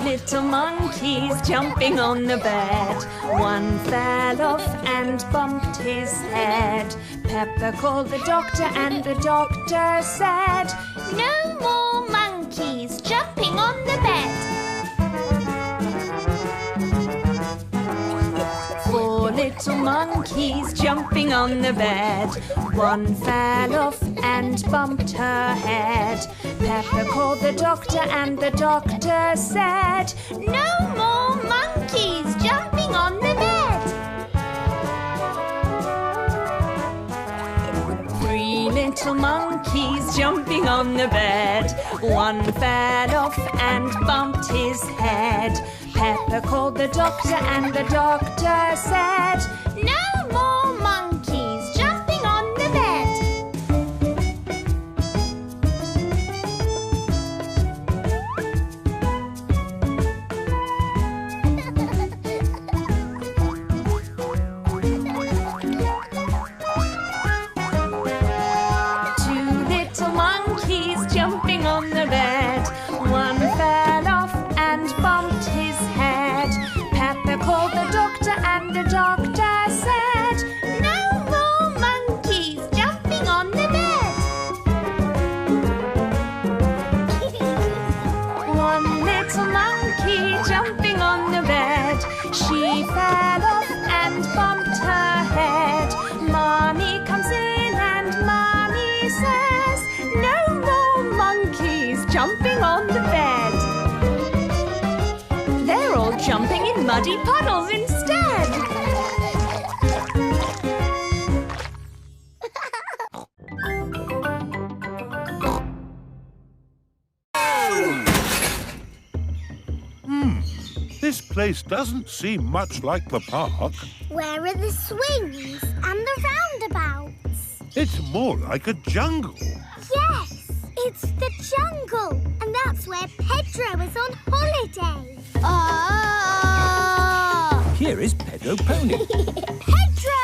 little monkeys jumping on the bed. One fell off and bumped his head. Peppa called the doctor and the doctor said, "No more monkeys jumping on the bed." Four little monkeys jumping on the bed. One fell off and bumped her head. Peppa called the doctor and the doctor said, "No more monkeys jumping on the bed." Three little monkeys jumping on the bed. One fell off and bumped his head. Peppa called the doctor and the doctor said, "No more monkeys jumping on the bed." Two little monkeys jumping on the bed. One fell off and bumped his head. Peppa called the doctor and the doctor said, "No more monkeys jumping on the bed." One little monkey jumping on the bed. She fell off and bumped her head. Mommy comes in and Mommy says, "No more monkeys jumping on the bed." They're all jumping in muddy puddles instead. This place doesn't seem much like the park. Where are the swings and the roundabouts? It's more like a jungle. Yes, it's the jungle. And that's where Pedro is on holiday. Here is Pedro Pony. Pedro!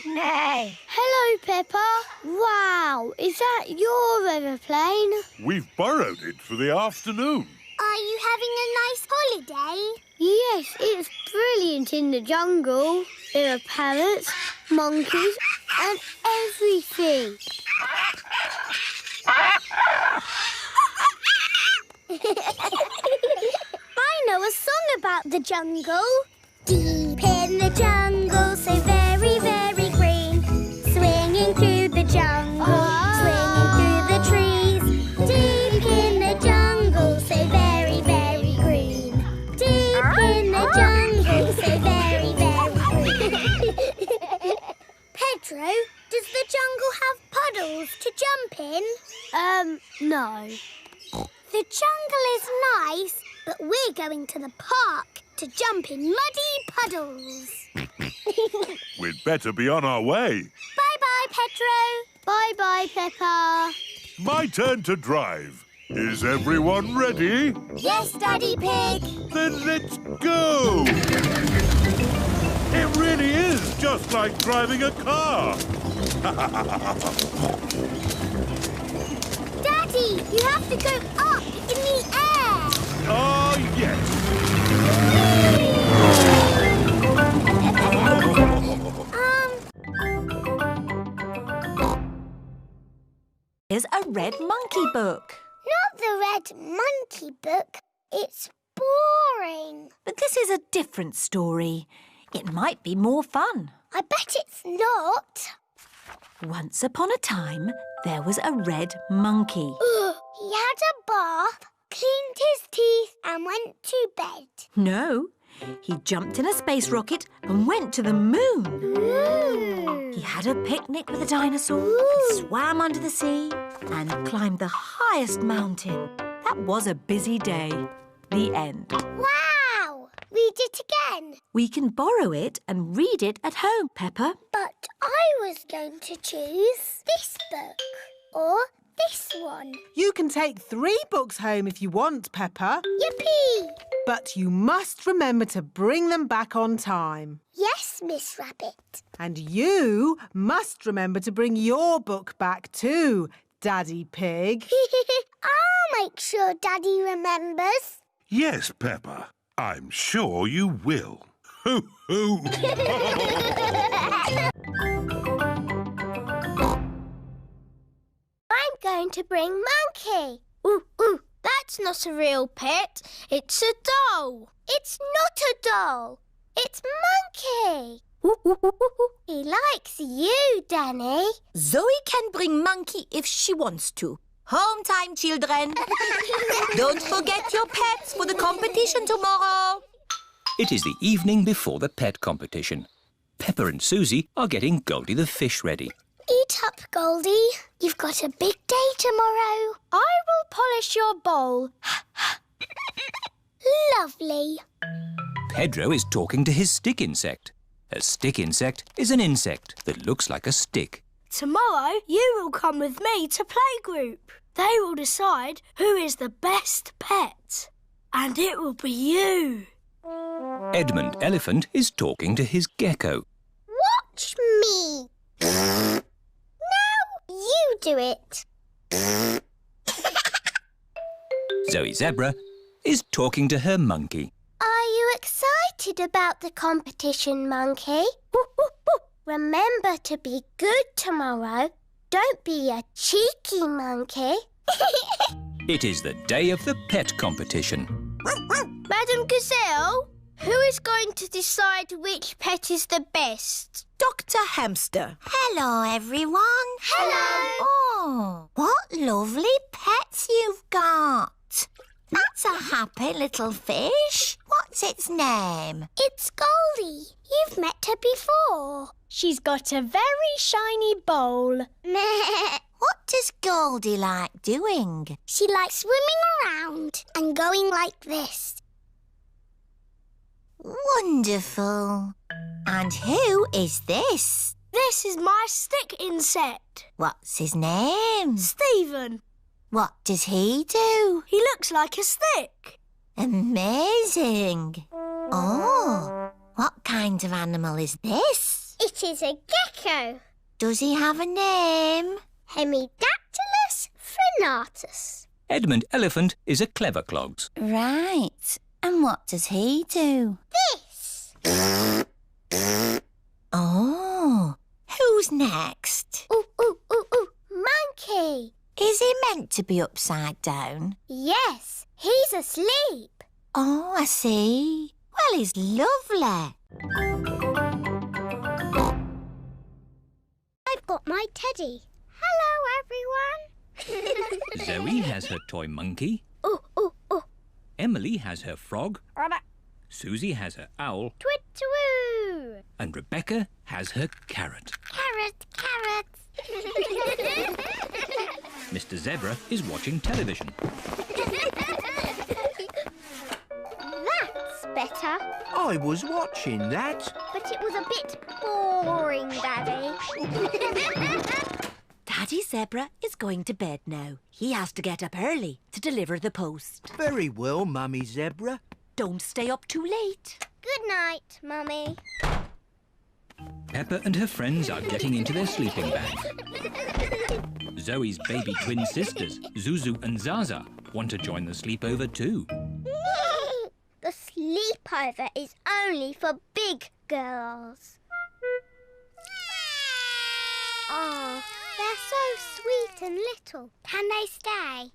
Nay. Hello, Peppa. Wow, is that your aeroplane? We've borrowed it for the afternoon. Are you having a nice holiday? Yes, it's brilliant in the jungle. There are parrots, monkeys and everything. I know a song about the jungle. Deep in the jungle, so very, very green. Swinging through the jungle, swinging through the trees. Deep in the jungle, so very, very green. Deep in the jungle, so very, very green. Pedro, does the jungle have puddles to jump in? No. The jungle is nice, but we're going to the park to jump in muddy puddles. We'd better be on our way. Bye-bye, Pedro. Bye-bye, Peppa. My turn to drive. Is everyone ready? Yes, Daddy Pig. Then let's go! It really is just like driving a car. Daddy, you have to go up in the air. Oh, yes. Here's a red monkey book. Not the red monkey book. It's boring. But this is a different story. It might be more fun. I bet it's not. Once upon a time, there was a red monkey. He had a bath, cleaned his teeth and went to bed. No, he jumped in a space rocket and went to the moon. Ooh. He had a picnic with a dinosaur, he swam under the sea and climbed the highest mountain. That was a busy day. The end. Wow! Read it again. We can borrow it and read it at home, Peppa. But I was going to choose this book or this one. You can take 3 books home if you want, Peppa. Yippee! But you must remember to bring them back on time. Yes, Miss Rabbit. And you must remember to bring your book back too, Daddy Pig. I'll make sure Daddy remembers. Yes, Peppa. I'm sure you will. Hoo hoo! I'm going to bring Monkey. Ooh, that's not a real pet. It's a doll. It's not a doll. It's Monkey. He likes you, Danny. Zoe can bring Monkey if she wants to. Home time, children. Don't forget your pets for the competition tomorrow. It is the evening before the pet competition. Peppa and Susie are getting Goldie the fish ready. Eat up, Goldie. You've got a big day tomorrow. I will polish your bowl. Lovely. Pedro is talking to his stick insect. A stick insect is an insect that looks like a stick. Tomorrow you will come with me to playgroup. They will decide who is the best pet. And it will be you. Edmund Elephant is talking to his gecko. Watch me. Now you do it. Zoe Zebra is talking to her monkey. Are you excited about the competition, Monkey? Remember to be good tomorrow. Don't be a cheeky monkey. It is the day of the pet competition. Madam Gazelle, who is going to decide which pet is the best? Dr. Hamster. Hello, everyone. Hello. Oh, what lovely pets you've got. That's a happy little fish. What's its name? It's Goldie. You've met her before. She's got a very shiny bowl. What does Goldie like doing? She likes swimming around and going like this. Wonderful. And who is this? This is my stick insect. What's his name? Stephen. What does he do? He looks like a stick. Amazing. Oh, what kind of animal is this? It is a gecko. Does he have a name? Hemidactylus frenatus. Edmund Elephant is a clever clogs. Right. And what does he do? This. Oh, who's next? Ooh, Monkey. Is he meant to be upside down? Yes, he's asleep. Oh, I see. Well, he's lovely. I've got my teddy. Hello, everyone. Zoe has her toy monkey. Ooh. Emily has her frog. Susie has her owl. Twit-twoo. And Rebecca has her carrot. Carrot. Mr. Zebra is watching television. That's better. I was watching that. But it was a bit boring, Daddy. Daddy Zebra is going to bed now. He has to get up early to deliver the post. Very well, Mummy Zebra. Don't stay up too late. Good night, Mummy. Peppa and her friends are getting into their sleeping bag. Zoe's baby twin sisters, Zuzu and Zaza, want to join the sleepover too. The sleepover is only for big girls. Oh, they're so sweet and little. Can they stay?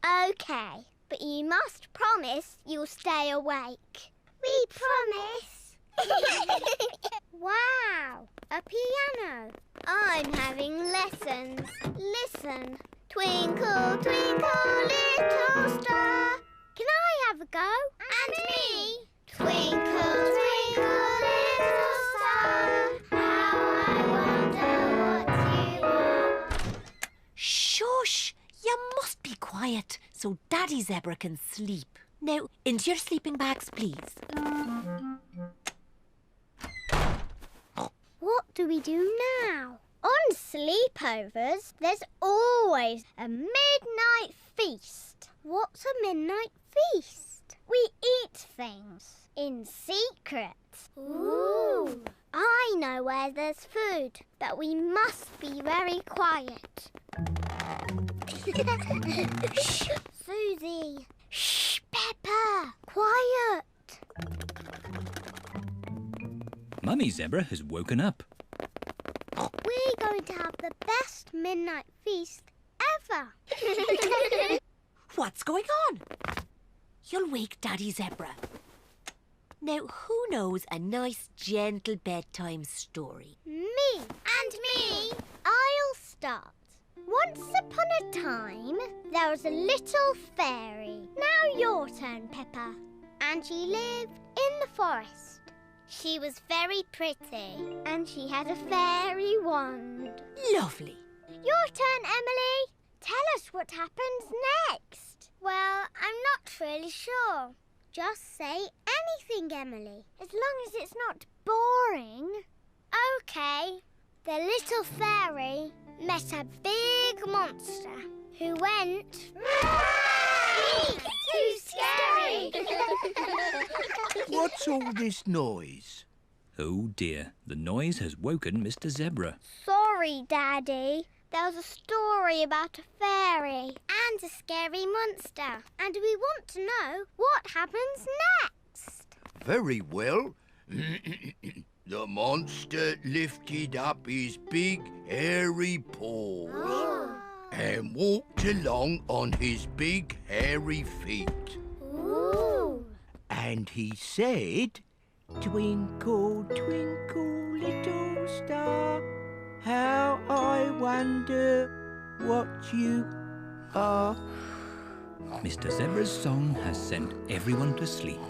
OK, but you must promise you'll stay awake. We promise. Wow, a piano. I'm having lessons. Listen. Twinkle, twinkle, little star. Can I have a go? And me. Twinkle, twinkle, little star. How I wonder what you are. Shush! You must be quiet so Daddy Zebra can sleep. Now, into your sleeping bags, please. What do we do now? On sleepovers, there's always a midnight feast. What's a midnight feast? We eat things in secret. Ooh. I know where there's food, but we must be very quiet. Shh, Susie. Shh. Peppa, quiet. Mummy Zebra has woken up. We're going to have the best midnight feast ever. What's going on? You'll wake Daddy Zebra. Now, who knows a nice, gentle bedtime story? Me. And me. I'll start. Once upon a time, there was a little fairy. Now your turn, Peppa. And she lived in the forest. She was very pretty, and she had a fairy wand. Lovely. Your turn, Emily. Tell us what happens next. Well, I'm not really sure. Just say anything, Emily, as long as it's not boring. OK. The little fairy met a big monster who went... Too scary! What's all this noise? Oh dear, the noise has woken Mr. Zebra. Sorry, Daddy. There was a story about a fairy and a scary monster, and we want to know what happens next. Very well. The monster lifted up his big, hairy paws and walked along on his big, hairy feet. Ooh. And he said, "Twinkle, twinkle, little star, how I wonder what you are." Mr. Zebra's song has sent everyone to sleep.